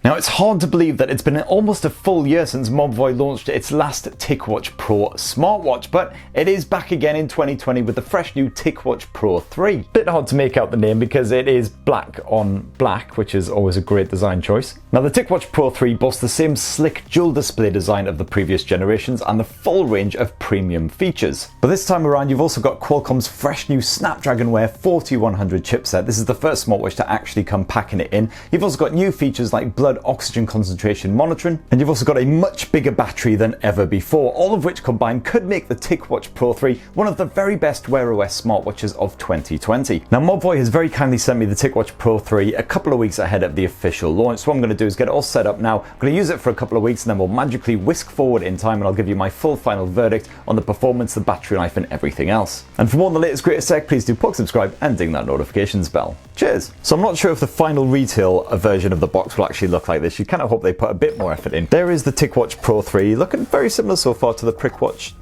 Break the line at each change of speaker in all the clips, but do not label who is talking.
Now, it's hard to believe that it's been almost a full year since Mobvoi launched its last Ticwatch Pro smartwatch, but it is back again in 2020 with the fresh new Ticwatch Pro 3. Bit hard to make out the name because it is black on black, which is always a great design choice. Now, the Ticwatch Pro 3 boasts the same slick dual display design of the previous generations and the full range of premium features. But this time around, you've also got Qualcomm's fresh new Snapdragon Wear 4100 chipset. This is the first smartwatch to actually come packing it in. You've also got new features like blood oxygen concentration monitoring, and you've also got a much bigger battery than ever before, all of which combined could make the Ticwatch Pro 3 one of the very best Wear OS smartwatches of 2020. Now, Mobvoi has very kindly sent me the Ticwatch Pro 3 a couple of weeks ahead of the official launch, so what I'm going to do is get it all set up now. I'm going to use it for a couple of weeks and then we'll magically whisk forward in time and I'll give you my full final verdict on the performance, the battery life and everything else. And for more on the latest greatest tech, please do subscribe and ding that notifications bell. Cheers! So I'm not sure if the final retail version of the box will actually look like this. You kind of hope they put a bit more effort in. There is the Ticwatch Pro 3, looking very similar so far to the Ticwatch?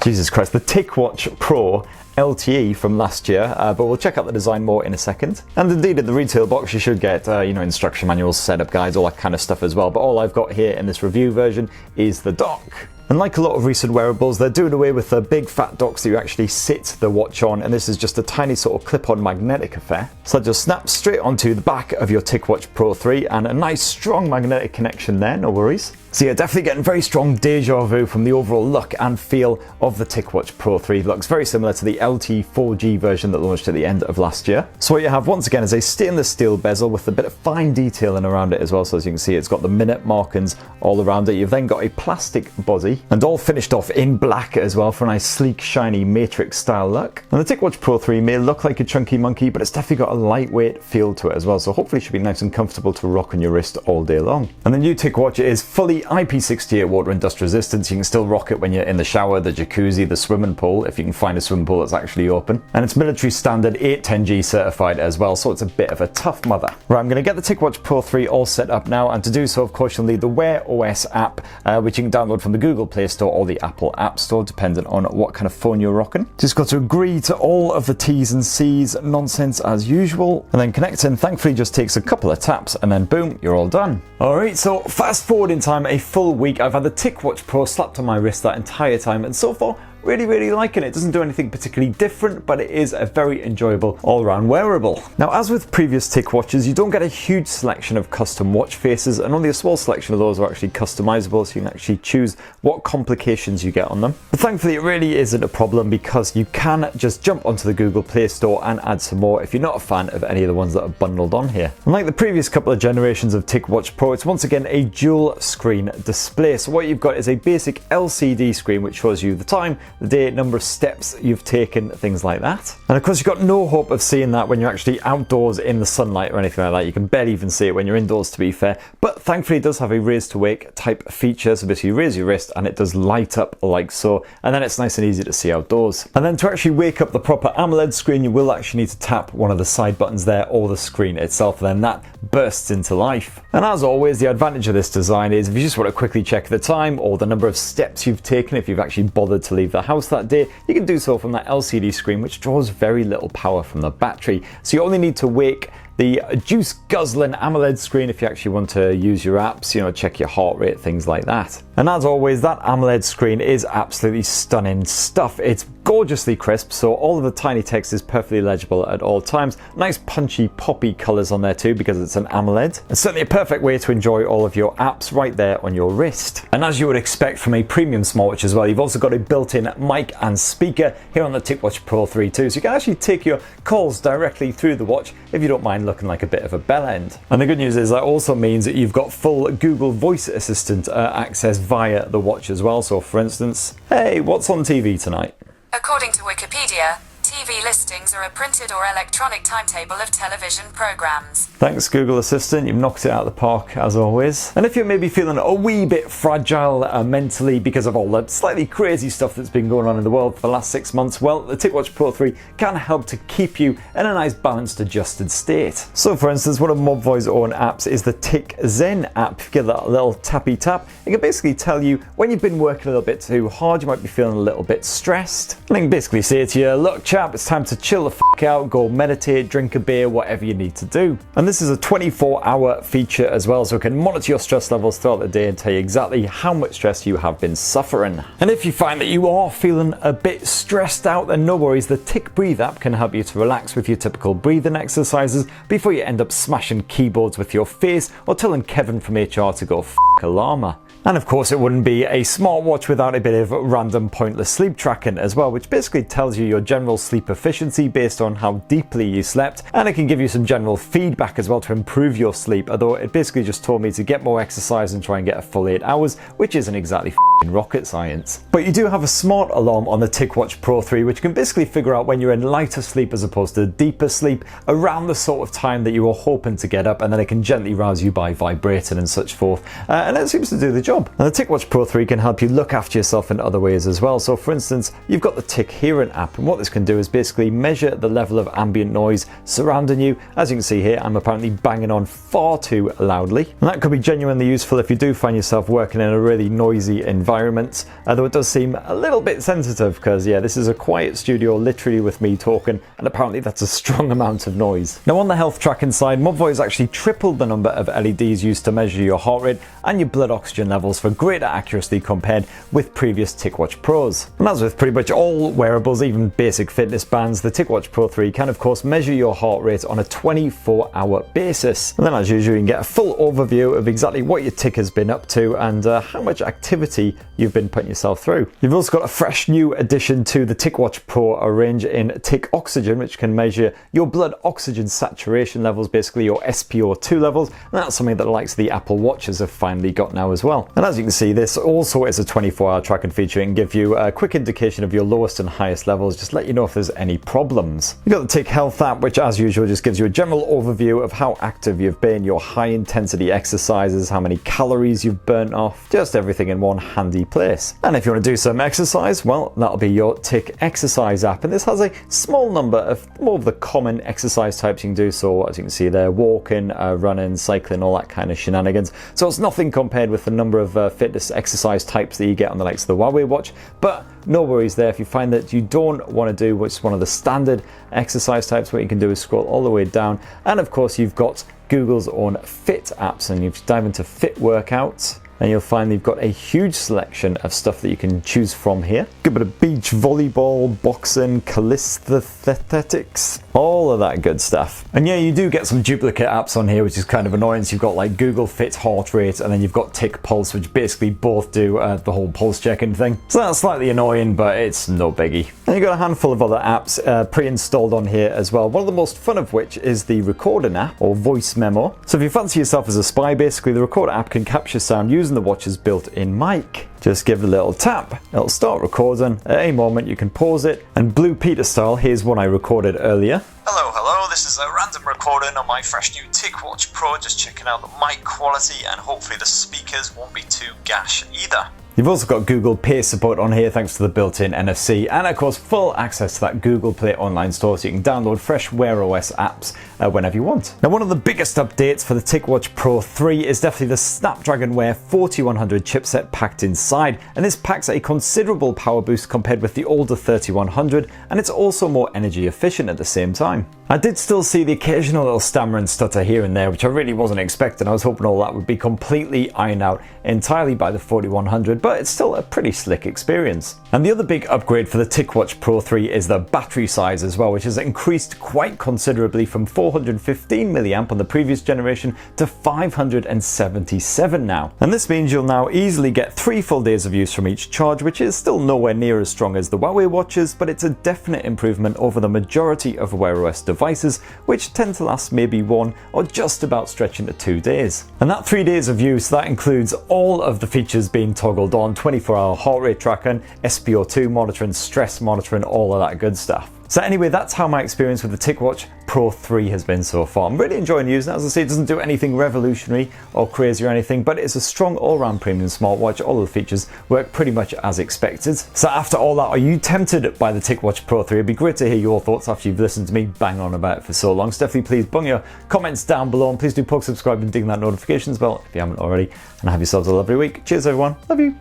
Jesus Christ, the Ticwatch Pro LTE from last year, but we'll check out the design more in a second. And indeed, in the retail box, you should get instruction manuals, setup guides, all that kind of stuff as well. But all I've got here in this review version is the dock. And like a lot of recent wearables, they're doing away with the big fat docks that you actually sit the watch on, and this is just a tiny sort of clip-on magnetic affair. So that just snaps straight onto the back of your Ticwatch Pro 3, and a nice strong magnetic connection there, no worries. So yeah, definitely getting very strong deja vu from the overall look and feel of the Ticwatch Pro 3. It looks very similar to the LTE 4G version that launched at the end of last year. So what you have once again is a stainless steel bezel with a bit of fine detailing around it as well. So as you can see, it's got the minute markings all around it. You've then got a plastic buzzy and all finished off in black as well for a nice sleek, shiny matrix style look. And the Ticwatch Pro 3 may look like a chunky monkey, but it's definitely got a lightweight feel to it as well. So hopefully it should be nice and comfortable to rock on your wrist all day long. And the new Ticwatch is fully IP68 water and dust resistant. You can still rock it when you're in the shower, the jacuzzi, the swimming pool, if you can find a swimming pool that's actually open. And it's military standard 810G certified as well, so it's a bit of a tough mother. Right, I'm going to get the Ticwatch Pro 3 all set up now, and to do so, of course, you'll need the Wear OS app, which you can download from the Google Play Store or the Apple App Store, depending on what kind of phone you're rocking. Just got to agree to all of the T's and C's nonsense as usual, and then connecting thankfully just takes a couple of taps, and then boom, you're all done. Alright, so fast forward in time a full week. I've had the Ticwatch Pro slapped on my wrist that entire time, and so far, really liking it. It doesn't do anything particularly different, but it is a very enjoyable all-round wearable. Now, as with previous Ticwatches, you don't get a huge selection of custom watch faces, and only a small selection of those are actually customizable, so you can actually choose what complications you get on them. But thankfully, it really isn't a problem because you can just jump onto the Google Play Store and add some more if you're not a fan of any of the ones that are bundled on here. Unlike the previous couple of generations of Ticwatch Pro, it's once again a dual screen display. So what you've got is a basic LCD screen which shows you the time, the date, number of steps you've taken, things like that. And of course, you've got no hope of seeing that when you're actually outdoors in the sunlight or anything like that. You can barely even see it when you're indoors, to be fair. But thankfully, it does have a raise to wake type feature. So basically, you raise your wrist and it does light up like so. And then it's nice and easy to see outdoors. And then to actually wake up the proper AMOLED screen, you will actually need to tap one of the side buttons there or the screen itself. And then that bursts into life. And as always, the advantage of this design is if you just want to quickly check the time or the number of steps you've taken, if you've actually bothered to leave the house that day, you can do so from that LCD screen, which draws very little power from the battery. So you only need to wake the juice guzzling AMOLED screen if you actually want to use your apps, check your heart rate, things like that. And as always, that AMOLED screen is absolutely stunning stuff. It's gorgeously crisp, so all of the tiny text is perfectly legible at all times. Nice punchy poppy colors on there too because it's an AMOLED. It's certainly a perfect way to enjoy all of your apps right there on your wrist. And as you would expect from a premium smartwatch as well, you've also got a built-in mic and speaker here on the Ticwatch Pro 3 too, so you can actually take your calls directly through the watch if you don't mind looking like a bit of a bell end. And the good news is that also means that you've got full Google Voice Assistant access via the watch as well. So for instance, hey, what's on TV tonight?
According to Wikipedia, TV listings are a printed or electronic timetable of television programs.
Thanks, Google Assistant. You've knocked it out of the park, as always. And if you're maybe feeling a wee bit fragile mentally because of all the slightly crazy stuff that's been going on in the world for the last 6 months, well, the Ticwatch Pro 3 can help to keep you in a nice balanced, adjusted state. So, for instance, one of Mobvoi's own apps is the Tic Zen app. If you give that a little tappy tap, it can basically tell you when you've been working a little bit too hard, you might be feeling a little bit stressed. And it can basically say to you, look, chap, up, it's time to chill the f*** out, go meditate, drink a beer, whatever you need to do. And this is a 24-hour feature as well, so it can monitor your stress levels throughout the day and tell you exactly how much stress you have been suffering. And if you find that you are feeling a bit stressed out, then no worries, the Tick Breathe app can help you to relax with your typical breathing exercises before you end up smashing keyboards with your face or telling Kevin from HR to go f*** a llama. And of course, it wouldn't be a smartwatch without a bit of random pointless sleep tracking as well, which basically tells you your general sleep efficiency based on how deeply you slept, and it can give you some general feedback as well to improve your sleep, although it basically just told me to get more exercise and try and get a full 8 hours, which isn't exactly rocket science. But you do have a smart alarm on the Ticwatch Pro 3, which can basically figure out when you're in lighter sleep as opposed to deeper sleep around the sort of time that you were hoping to get up, and then it can gently rouse you by vibrating and such forth, and it seems to do the job. And the Ticwatch Pro 3 can help you look after yourself in other ways as well. So for instance, you've got the Tick Hearing app, and what this can do is basically measure the level of ambient noise surrounding you. As you can see here, I'm apparently banging on far too loudly, and that could be genuinely useful if you do find yourself working in a really noisy environment, though it does seem a little bit sensitive because yeah, this is a quiet studio literally with me talking, and apparently that's a strong amount of noise. Now on the health tracking side, Mobvoi has actually tripled the number of LEDs used to measure your heart rate and your blood oxygen levels for greater accuracy compared with previous Ticwatch Pros. And as with pretty much all wearables, even basic fitness bands, the Ticwatch Pro 3 can of course measure your heart rate on a 24-hour basis. And then as usual, you can get a full overview of exactly what your tick has been up to and how much activity you've been putting yourself through. You've also got a fresh new addition to the Ticwatch Pro range in Tick Oxygen, which can measure your blood oxygen saturation levels, basically your SpO2 levels, and that's something that the likes of the Apple Watches have finally got now as well. And as you can see, this also is a 24-hour tracking feature and give you a quick indication of your lowest and highest levels, just let you know if there's any problems. You've got the Tick Health app, which as usual just gives you a general overview of how active you've been, your high intensity exercises, how many calories you've burnt off, just everything in one handy place. And if you want to do some exercise, well, that'll be your Tick Exercise app, and this has a small number of more of the common exercise types you can do. So as you can see there, walking, running, cycling, all that kind of shenanigans. So it's nothing compared with the number of fitness exercise types that you get on the likes of the Huawei watch, but no worries there. If you find that you don't want to do what's one of the standard exercise types, what you can do is scroll all the way down, and of course you've got Google's own Fit apps, and you dive into Fit workouts, and you'll find you've got a huge selection of stuff that you can choose from here. Good bit of beach volleyball, boxing, calisthenics, all of that good stuff. And yeah, you do get some duplicate apps on here, which is kind of annoying. So you've got like Google Fit heart rate, and then you've got Tick Pulse, which basically both do the whole pulse checking thing. So that's slightly annoying, but it's no biggie. And you've got a handful of other apps pre-installed on here as well. One of the most fun of which is the Recording app, or Voice Memo. So if you fancy yourself as a spy, basically the Recorder app can capture sound using the watch's built-in mic. Just give it a little tap, it'll start recording. At any moment you can pause it, and Blue Peter style, here's one I recorded earlier.
Hello, this is a random recording on my fresh new Ticwatch Pro, just checking out the mic quality, and hopefully the speakers won't be too gash either.
You've also got Google Pay support on here thanks to the built-in NFC, and of course full access to that Google Play online store, so you can download fresh Wear OS apps whenever you want. Now, one of the biggest updates for the Ticwatch Pro 3 is definitely the Snapdragon Wear 4100 chipset packed inside, and this packs a considerable power boost compared with the older 3100, and it's also more energy efficient at the same time. I did still see the occasional little stammer and stutter here and there, which I really wasn't expecting. I was hoping all that would be completely ironed out entirely by the 4100, but it's still a pretty slick experience. And the other big upgrade for the Ticwatch Pro 3 is the battery size as well, which has increased quite considerably from 415 mAh on the previous generation to 577 now. And this means you'll now easily get 3 full days of use from each charge, which is still nowhere near as strong as the Huawei watches, but it's a definite improvement over the majority of Wear OS devices, which tend to last maybe 1 or just about stretching to 2 days. And that 3 days of use, that includes all of the features being toggled on: 24-hour heart rate tracking, SpO2 monitoring, stress monitoring, all of that good stuff. So anyway, that's how my experience with the Ticwatch Pro 3 has been so far. I'm really enjoying using it. As I say, it doesn't do anything revolutionary or crazy or anything, but it's a strong all-round premium smartwatch. All of the features work pretty much as expected. So after all that, are you tempted by the Ticwatch Pro 3? It'd be great to hear your thoughts after you've listened to me bang on about it for so long. So definitely please bung your comments down below, and please do poke subscribe and ding that notifications bell if you haven't already. And have yourselves a lovely week. Cheers everyone. Love you.